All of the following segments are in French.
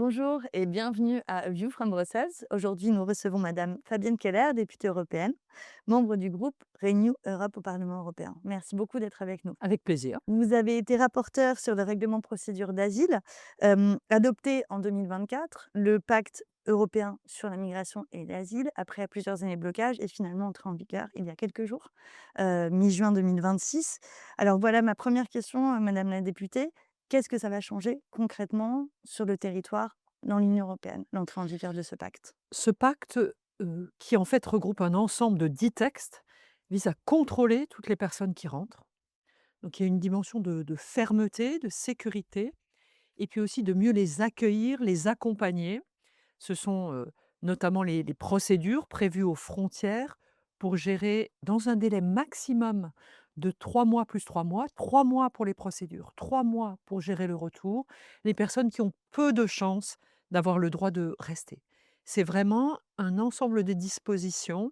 Bonjour et bienvenue à A View from Brussels. Aujourd'hui, nous recevons Madame Fabienne Keller, députée européenne, membre du groupe Renew Europe au Parlement européen. Merci beaucoup d'être avec nous. Avec plaisir. Vous avez été rapporteur sur le règlement de procédure d'asile, adopté en 2024. Le pacte européen sur la migration et l'asile, après plusieurs années de blocage, est finalement entré en vigueur il y a quelques jours, mi-juin 2026. Alors voilà ma première question, Madame la députée. Qu'est-ce que ça va changer concrètement sur le territoire dans l'Union européenne, l'entrée en vigueur de ce pacte? Ce pacte, qui en fait regroupe un ensemble de 10 textes, vise à contrôler toutes les personnes qui rentrent. Donc il y a une dimension de fermeté, de sécurité et puis aussi de mieux les accueillir, les accompagner. Ce sont, notamment les procédures prévues aux frontières pour gérer dans un délai maximum de 3 mois plus 3 mois, 3 mois pour les procédures, 3 mois pour gérer le retour, les personnes qui ont peu de chances d'avoir le droit de rester. C'est vraiment un ensemble de dispositions,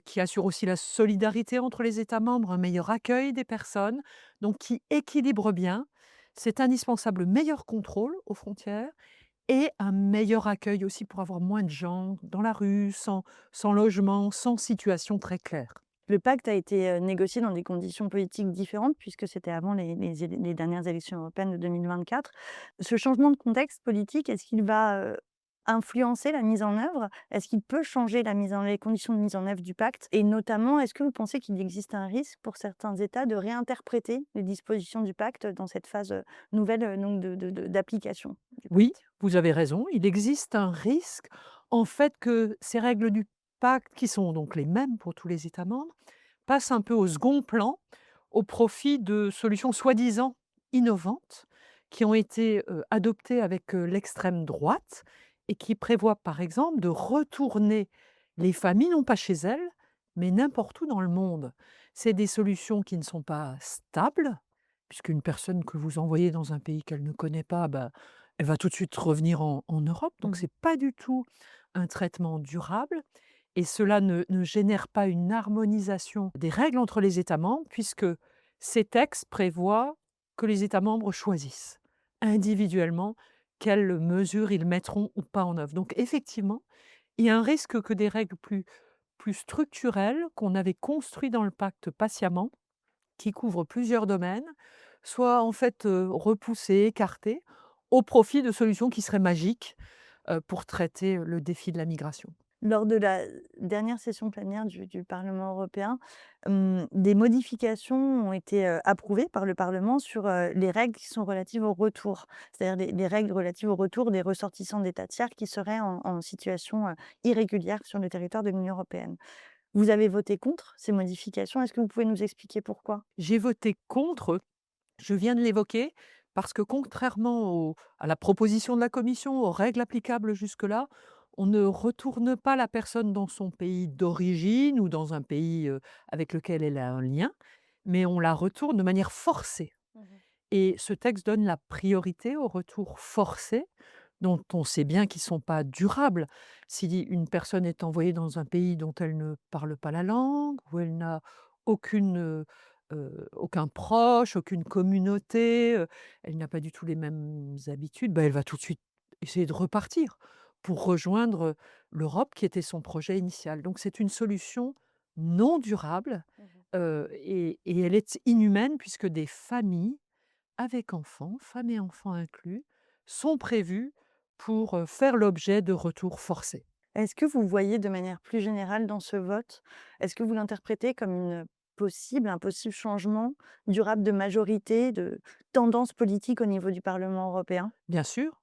qui assurent aussi la solidarité entre les États membres, un meilleur accueil des personnes, donc qui équilibre bien. C'est indispensable, meilleur contrôle aux frontières et un meilleur accueil aussi pour avoir moins de gens dans la rue, sans logement, sans situation très claire. Le pacte a été, négocié dans des conditions politiques différentes puisque c'était avant les dernières élections européennes de 2024. Ce changement de contexte politique, est-ce qu'il va, influencer la mise en œuvre? Est-ce qu'il peut changer les conditions de mise en œuvre du pacte? Et notamment, est-ce que vous pensez qu'il existe un risque pour certains États de réinterpréter les dispositions du pacte dans cette phase, nouvelle, donc d'application du Oui, pacte? vous avez raison, il existe un risque, en fait, que ces règles du pacte, qui sont donc les mêmes pour tous les États membres, passent un peu au second plan, au profit de solutions soi-disant innovantes, qui ont été, adoptées avec, l'extrême droite et qui prévoient, par exemple, de retourner les familles, non pas chez elles, mais n'importe où dans le monde. C'est des solutions qui ne sont pas stables, puisqu'une personne que vous envoyez dans un pays qu'elle ne connaît pas, bah, elle va tout de suite revenir en Europe, donc Mmh. c'est pas du tout un traitement durable et cela ne génère pas une harmonisation des règles entre les États membres puisque ces textes prévoient que les États membres choisissent individuellement quelles mesures ils mettront ou pas en œuvre. Donc effectivement, il y a un risque que des règles plus structurelles qu'on avait construites dans le pacte patiemment, qui couvrent plusieurs domaines, soient en fait, repoussées, écartées, au profit de solutions qui seraient magiques, pour traiter le défi de la migration. Lors de la dernière session plénière du Parlement européen, des modifications ont été, approuvées par le Parlement sur, les règles qui sont relatives au retour. C'est-à-dire les règles relatives au retour des ressortissants d'États tiers qui seraient en situation, irrégulière sur le territoire de l'Union européenne. Vous avez voté contre ces modifications. Est-ce que vous pouvez nous expliquer pourquoi? J'ai voté contre, je viens de l'évoquer, parce que contrairement à la proposition de la Commission, aux règles applicables jusque-là, on ne retourne pas la personne dans son pays d'origine ou dans un pays, avec lequel elle a un lien, mais on la retourne de manière forcée. Mmh. Et ce texte donne la priorité aux retours forcés, dont on sait bien qu'ils ne sont pas durables. Si une personne est envoyée dans un pays dont elle ne parle pas la langue, où elle n'a aucun proche, aucune communauté, elle n'a pas du tout les mêmes habitudes, bah, elle va tout de suite essayer de repartir pour rejoindre l'Europe qui était son projet initial. Donc c'est une solution non durable, Mmh. et elle est inhumaine puisque des familles avec enfants, femmes et enfants inclus, sont prévus pour, faire l'objet de retours forcés. Est-ce que vous voyez de manière plus générale dans ce vote, est-ce que vous l'interprétez comme un possible changement durable de majorité, de tendance politique au niveau du Parlement européen? Bien sûr,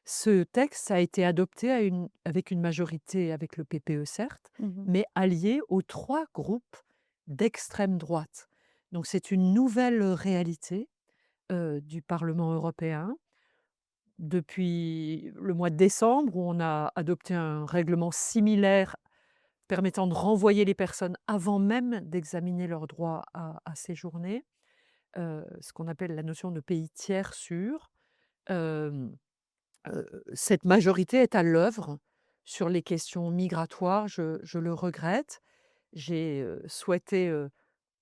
ce texte a été adopté avec une majorité avec le PPE certes, Mmh. mais allié aux 3 groupes d'extrême droite. Donc c'est une nouvelle réalité, du Parlement européen. Depuis le mois de décembre où on a adopté un règlement similaire permettant de renvoyer les personnes avant même d'examiner leur droit à séjourner, ce qu'on appelle la notion de pays tiers sûr. Hem, cette majorité est à l'œuvre sur les questions migratoires, je le regrette. J'ai, souhaité,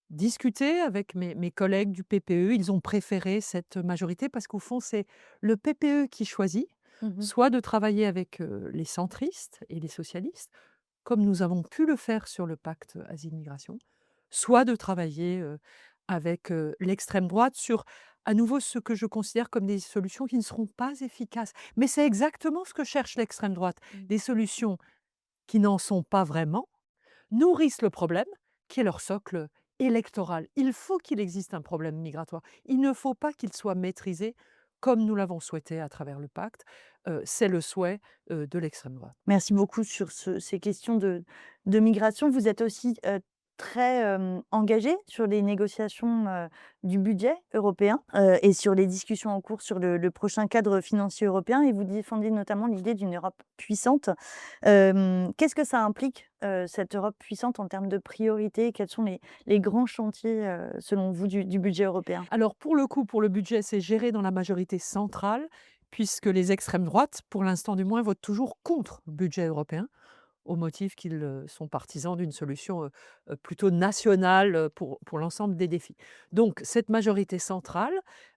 discuter avec mes collègues du PPE. Ils ont préféré cette majorité parce qu'au fond, c'est le PPE qui choisit. Mmh. soit de travailler avec, les centristes et les socialistes, comme nous avons pu le faire sur le pacte asile-migration, soit de travailler, avec, l'extrême droite sur, à nouveau, ce que je considère comme des solutions qui ne seront pas efficaces. Mais c'est exactement ce que cherche l'extrême droite, Mmh. des solutions qui n'en sont pas vraiment, nourrissent le problème, qui est leur socle électoral. Il faut qu'il existe un problème migratoire. Il ne faut pas qu'il soit maîtrisé comme nous l'avons souhaité à travers le pacte. C'est le souhait, de l'extrême droite. Merci beaucoup sur ces questions de migration. Vous êtes aussi très engagé sur les négociations du budget européen et sur les discussions en cours sur le prochain cadre financier européen. Et vous défendez notamment l'idée d'une Europe puissante. Qu'est-ce que ça implique, cette Europe puissante en termes de priorités? Quels sont les grands chantiers, selon vous, du budget européen? Alors pour le coup, pour le budget, c'est géré dans la majorité centrale, puisque les extrêmes droites, pour l'instant du moins, votent toujours contre le budget européen, au motif qu'ils sont partisans d'une solution plutôt nationale pour l'ensemble des défis. Donc cette majorité centrale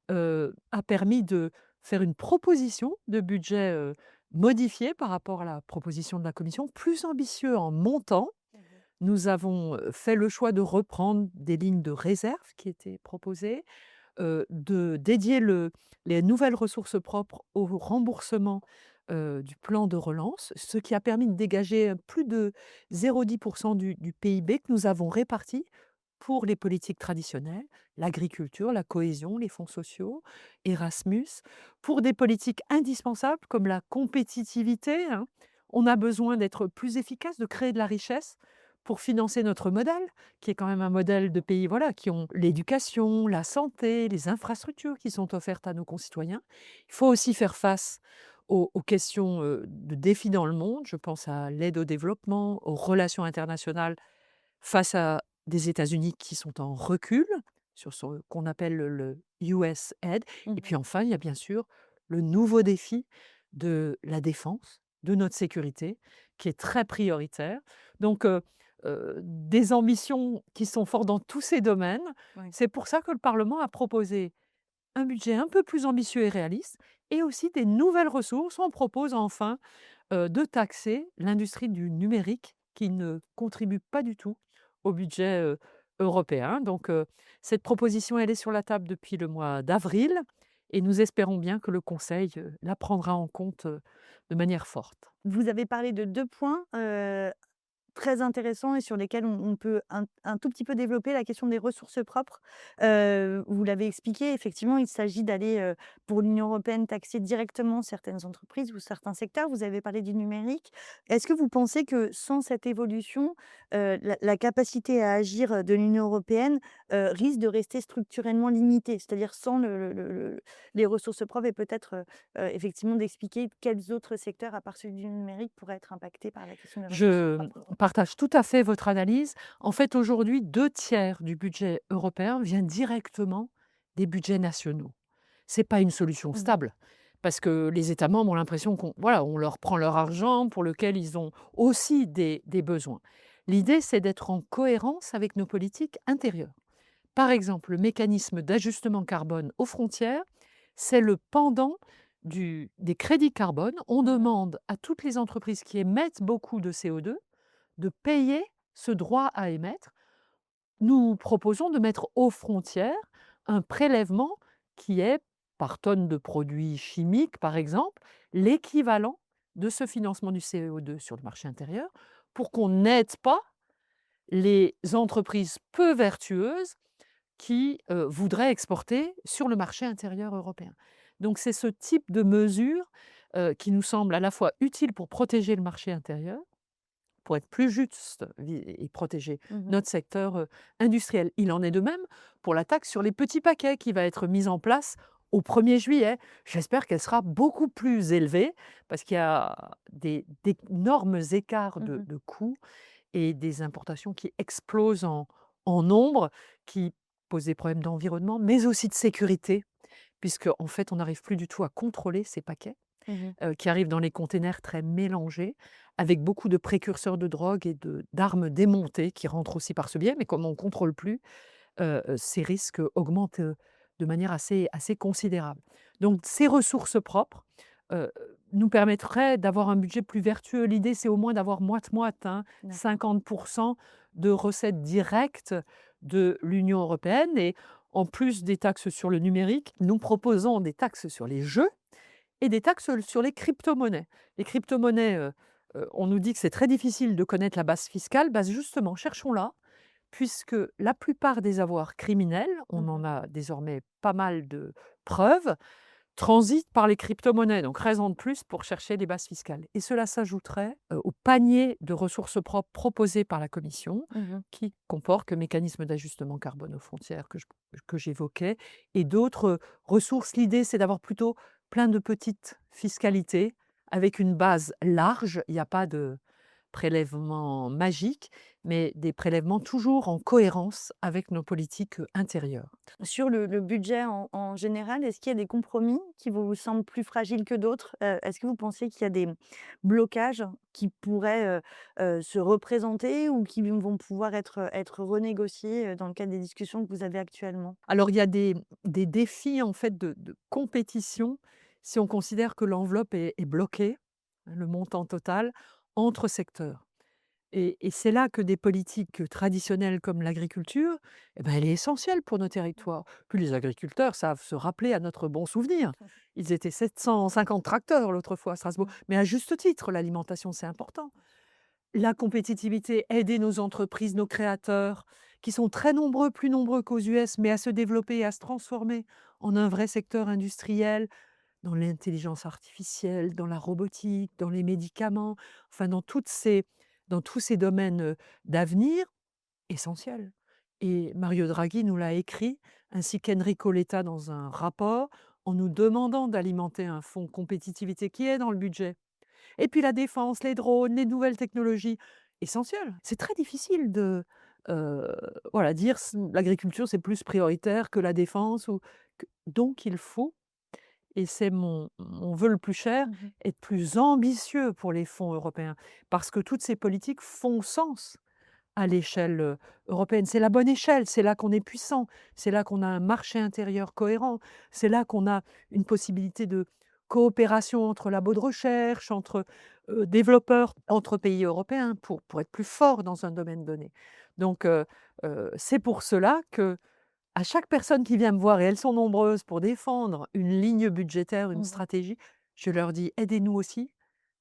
a permis de faire une proposition de budget modifié par rapport à la proposition de la Commission, plus ambitieux en montant. Nous avons fait le choix de reprendre des lignes de réserve qui étaient proposées, de dédier les nouvelles ressources propres au remboursement, du plan de relance, ce qui a permis de dégager plus de 0,10 du PIB que nous avons réparti pour les politiques traditionnelles, l'agriculture, la cohésion, les fonds sociaux, Erasmus, pour des politiques indispensables comme la compétitivité, hein. On a besoin d'être plus efficace, de créer de la richesse pour financer notre modèle, qui est quand même un modèle de pays, voilà, qui ont l'éducation, la santé, les infrastructures qui sont offertes à nos concitoyens. Il faut aussi faire face aux questions de défis dans le monde. Je pense à l'aide au développement, aux relations internationales face à des États-Unis qui sont en recul sur ce qu'on appelle le US Aid. Et Mmh. puis enfin, il y a bien sûr le nouveau défi de la défense, de notre sécurité, qui est très prioritaire. Donc, des ambitions qui sont fortes dans tous ces domaines. Oui. C'est pour ça que le Parlement a proposé un budget un peu plus ambitieux et réaliste et aussi des nouvelles ressources. On propose enfin de taxer l'industrie du numérique qui ne contribue pas du tout au budget européen. Donc cette proposition, elle est sur la table depuis le mois d'avril et nous espérons bien que le Conseil la prendra en compte de manière forte. Vous avez parlé de 2 points, très intéressants et sur lesquels on peut un tout petit peu développer la question des ressources propres. Vous l'avez expliqué, effectivement, il s'agit d'aller, pour l'Union européenne, taxer directement certaines entreprises ou certains secteurs. Vous avez parlé du numérique. Est-ce que vous pensez que sans cette évolution, la capacité à agir, de l'Union européenne, risque de rester structurellement limitée? C'est-à-dire sans les ressources propres et peut-être, effectivement d'expliquer quels autres secteurs, à part celui du numérique, pourraient être impactés par la question des ressources Je propres? partage tout à fait votre analyse. En fait, aujourd'hui, 2 tiers du budget européen vient directement des budgets nationaux. C'est pas une solution Mmh. stable parce que les États membres ont l'impression qu'on voilà, on leur prend leur argent pour lequel ils ont aussi des besoins. L'idée, c'est d'être en cohérence avec nos politiques intérieures. Par exemple, le mécanisme d'ajustement carbone aux frontières, c'est le pendant des crédits carbone. On Mmh. demande à toutes les entreprises qui émettent beaucoup de CO2 de payer ce droit à émettre. Nous proposons de mettre aux frontières un prélèvement qui est, par tonne de produits chimiques par exemple, l'équivalent de ce financement du CO2 sur le marché intérieur, pour qu'on n'aide pas les entreprises peu vertueuses qui voudraient exporter sur le marché intérieur européen. Donc c'est ce type de mesure qui nous semble à la fois utile pour protéger le marché intérieur, pour être plus juste et protéger Mmh. notre secteur industriel. Il en est de même pour la taxe sur les petits paquets qui va être mise en place au 1er juillet. J'espère qu'elle sera beaucoup plus élevée parce qu'il y a d'énormes écarts Mmh. de coûts et des importations qui explosent en nombre, qui posent des problèmes d'environnement, mais aussi de sécurité, puisque en fait, on n'arrive plus du tout à contrôler ces paquets Mmh. qui arrivent dans les containers très mélangés, avec beaucoup de précurseurs de drogue et d'armes démontées qui rentrent aussi par ce biais. Mais comme on ne contrôle plus, ces risques augmentent de manière assez considérable. Donc ces ressources propres, heu, nous permettrait d'avoir un budget plus vertueux. L'idée, c'est au moins d'avoir moite-moite, hein, D'accord. 50 de recettes directes de l'Union européenne et en plus des taxes sur le numérique, nous proposons des taxes sur les jeux et des taxes sur les cryptomonnaies. Les cryptomonnaies, on nous dit que c'est très difficile de connaître la base fiscale. Bah, justement, cherchons-la, puisque la plupart des avoirs criminels, on en Mmh. a désormais pas mal de preuves, transitent par les cryptomonnaies. Donc raison de plus pour chercher les bases fiscales. Et cela s'ajouterait au panier de ressources propres proposé par la Commission, Mmh. qui comporte le mécanisme d'ajustement carbone aux frontières que j'évoquais, et d'autres ressources. L'idée, c'est d'avoir plutôt plein de petites fiscalités avec une base large. Il n'y a pas de prélèvements magiques, mais des prélèvements toujours en cohérence avec nos politiques intérieures. Sur le budget en général, est-ce qu'il y a des compromis qui vous semblent plus fragiles que d'autres? Est-ce que vous pensez qu'il y a des blocages qui pourraient, se représenter ou qui vont pouvoir être renégociés, dans le cadre des discussions que vous avez actuellement? Alors il y a des défis en fait de compétition si on considère que l'enveloppe est bloquée, hein, le montant total, entre secteurs. Et c'est là que des politiques traditionnelles comme l'agriculture, eh ben, elle est essentielle pour nos territoires. Puis les agriculteurs savent se rappeler à notre bon souvenir. Ils étaient 750 tracteurs l'autre fois à Strasbourg. Mmh. Mais à juste titre, l'alimentation, c'est important. La compétitivité, aider nos entreprises, nos créateurs, qui sont très nombreux, plus nombreux qu'aux US, mais à se développer et à se transformer en un vrai secteur industriel, dans l'intelligence artificielle, dans la robotique, dans les médicaments, enfin dans tous ces domaines d'avenir essentiels. Et Mario Draghi nous l'a écrit, ainsi qu'Enrico Letta dans un rapport, en nous demandant d'alimenter un fonds compétitivité qui est dans le budget. Et puis la défense, les drones, les nouvelles technologies, essentielles. C'est très difficile de voilà, dire l'agriculture c'est plus prioritaire que la défense donc il faut, et c'est mon vœu le plus cher, Mmh. être plus ambitieux pour les fonds européens. Parce que toutes ces politiques font sens à l'échelle européenne. C'est la bonne échelle, c'est là qu'on est puissant, c'est là qu'on a un marché intérieur cohérent, c'est là qu'on a une possibilité de coopération entre labos de recherche, entre développeurs, entre pays européens, pour être plus fort dans un domaine donné. Donc, c'est pour cela que à chaque personne qui vient me voir, et elles sont nombreuses, pour défendre une ligne budgétaire, une Mmh. stratégie, je leur dis: «Aidez-nous aussi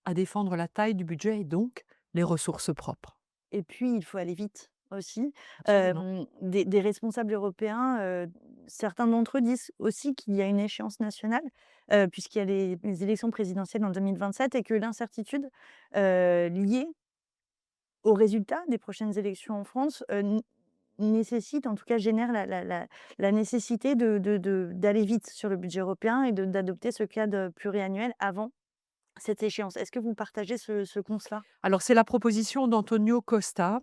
à défendre la taille du budget et donc les ressources propres». Et puis, il faut aller vite aussi. Absolument. Des responsables européens, certains d'entre eux disent aussi qu'il y a une échéance nationale, puisqu'il y a les élections présidentielles en 2027 et que l'incertitude, liée aux résultats des prochaines élections en France, nécessite, en tout cas génère la nécessité d'aller vite sur le budget européen et d'adopter ce cadre pluriannuel avant cette échéance. Est-ce que vous partagez ce constat? Alors c'est la proposition d'Antonio Costa,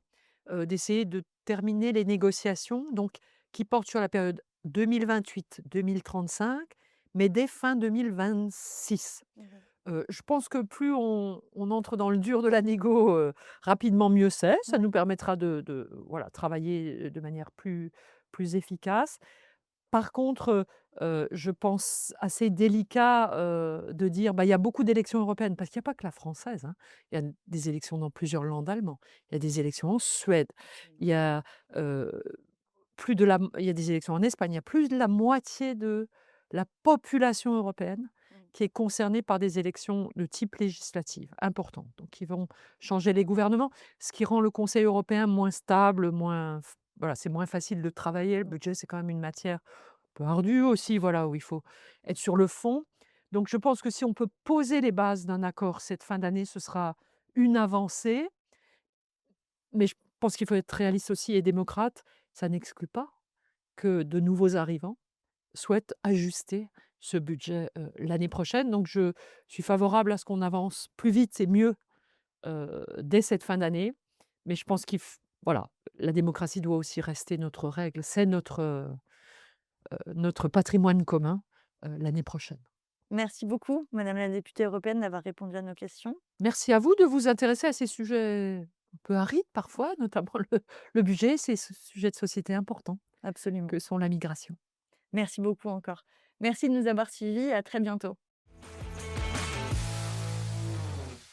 d'essayer de terminer les négociations, donc qui portent sur la période 2028-2035, mais dès fin 2026. Mmh. Je pense que plus on entre dans le dur de la négo, rapidement mieux c'est. Ça Ouais. nous permettra voilà, travailler, de manière plus efficace. Par contre, je pense assez délicat, de dire, bah, il y a beaucoup d'élections européennes, parce qu'il y a pas que la française, hein. Il y a des élections dans plusieurs landes allemands. Il y a des élections en Suède. Il y a, heu, il y a des élections en Espagne. Il y a plus de la moitié de la population européenne Mmh. qui est concernée par des élections de type législative, importantes, donc qui vont changer les gouvernements, ce qui rend le Conseil européen moins stable, moins f voilà, c'est moins facile de travailler. Le Mmh. budget, c'est quand même une matière peu ardu aussi, voilà, où il faut être sur le fond. Donc je pense que si on peut poser les bases d'un accord cette fin d'année, ce sera une avancée, mais je pense qu'il faut être réaliste aussi et démocrate. Ça n'exclut pas que de nouveaux arrivants souhaitent ajuster ce budget, l'année prochaine. Donc je suis favorable à ce qu'on avance plus vite et mieux, dès cette fin d'année. Mais je pense voilà, la démocratie doit aussi rester notre règle. C'est notre patrimoine commun, l'année prochaine. Merci beaucoup, madame la députée européenne, d'avoir répondu à nos questions. Merci à vous de vous intéresser à ces sujets un peu arides parfois, notamment le budget, ces sujets de société importants Absolument. que sont la migration. Merci beaucoup encore. Merci de nous avoir suivis, à très bientôt.